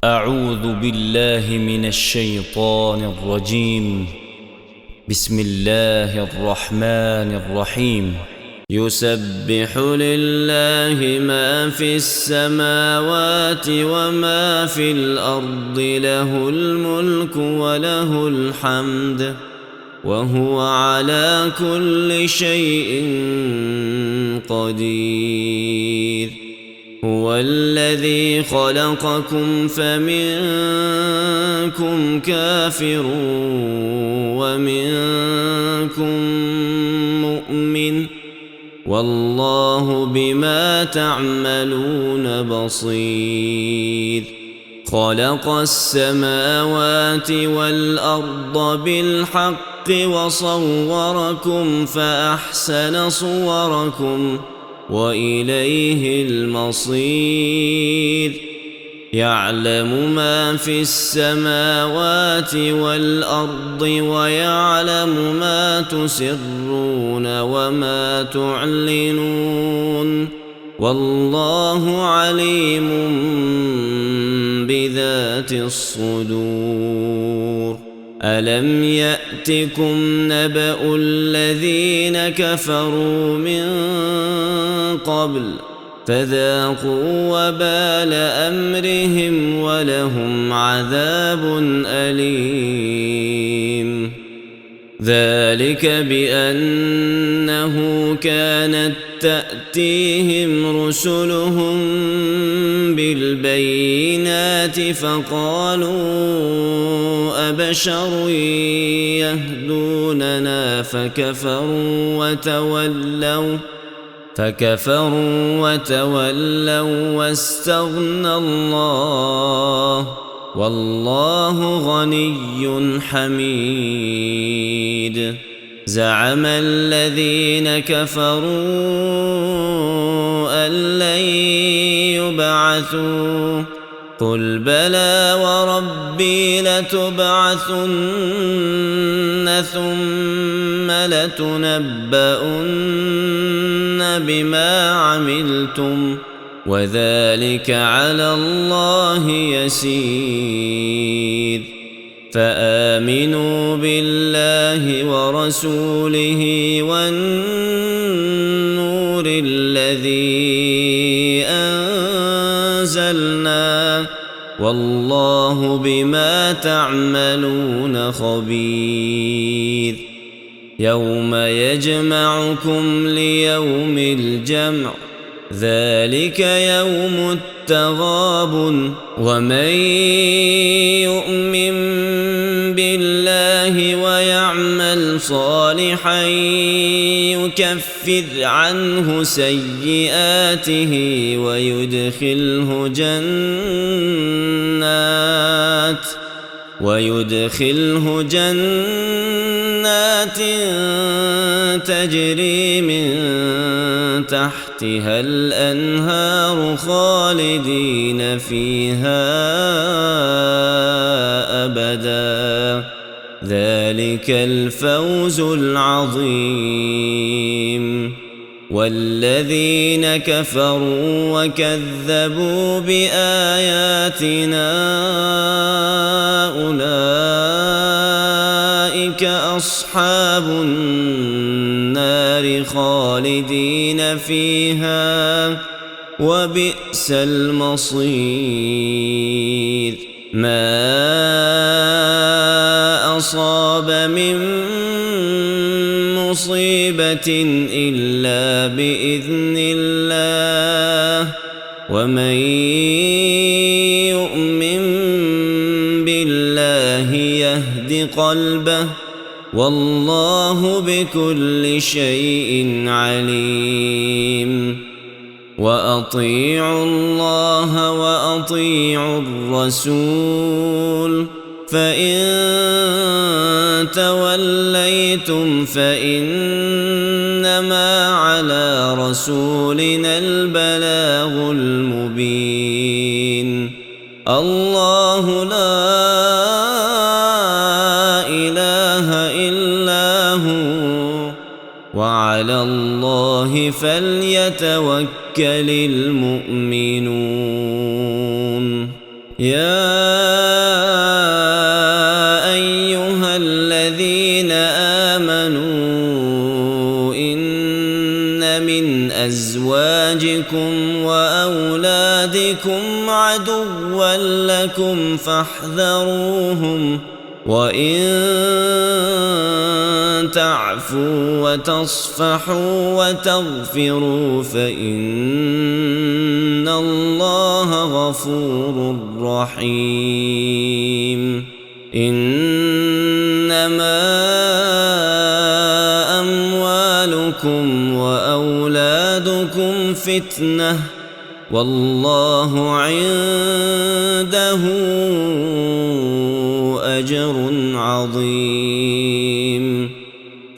أعوذ بالله من الشيطان الرجيم. بسم الله الرحمن الرحيم. يسبح لله ما في السماوات وما في الأرض، له الملك وله الحمد، وهو على كل شيء قدير. هو الذي خلقكم فمنكم كافر ومنكم مؤمن، والله بما تعملون بصير. خلق السماوات والأرض بالحق وصوركم فأحسن صوركم وإليه المصير. يعلم ما في السماوات والأرض ويعلم ما تسرون وما تعلنون، والله عليم بذات الصدور. ألم يأتكم نبأ الذين كفروا من قبل فذاقوا وبال أمرهم ولهم عذاب أليم. ذلك بأنه كانت تأتيهم رسلهم بالبينات فقالوا أبشر يهدوننا فكفروا وتولوا واستغنى الله، والله غني حميد. زعم الذين كفروا أن لن يبعثوا، قل بلى وربي لتبعثن ثم لتنبؤن بما عملتم، وذلك على الله يسير. فآمنوا بالله ورسوله والنور الذي أنزلنا، والله بما تعملون خبير. يوم يجمعكم ليوم الجمع، ذلك يوم التغابن، ومن يؤمن بالله ويعمل صالحا يكفر عنه سيئاته ويدخله جنات تجري من تحتها الأنهار خالدين فيها أبدا، ذلك الفوز العظيم. والذين كفروا وكذبوا بآياتنا أولئك أصحاب النار خالدين فيها، وبئس المصير. ما أصاب من مصيبة إلا بإذن الله، ومن يؤمن بالله يهد قلبه، والله بكل شيء عليم. وأطيعوا الله وأطيعوا الرسول، فإن توليتم فإنما على رسولنا البلاغ المبين. الله لا إله إلا هو، وعلى الله فليتوكل المؤمنون. يا أيها الذين آمنوا إن من أزواجكم وأولادكم عدوا لكم فاحذروهم وإن تعفوا وتصفحوا وتغفروا فإن الله غفور رحيم إنما أموالكم وأولادكم فتنة والله عنده أجر عظيم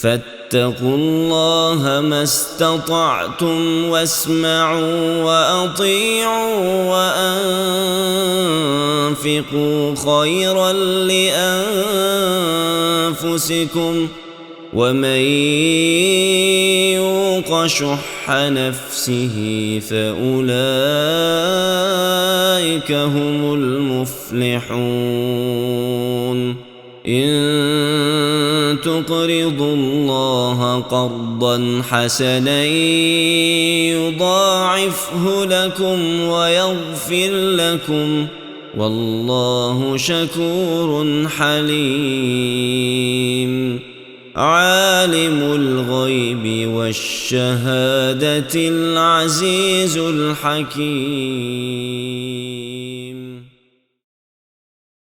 فاتقوا الله ما استطعتم واسمعوا وأطيعوا وأنفقوا خيرا لأنفسكم ومن يوق شح نفسه فأولئك هم المفلحون إن تقرضوا الله قرضا حسنا يضاعفه لكم ويغفر لكم والله شكور حليم عالم الغيب والشهادة العزيز الحكيم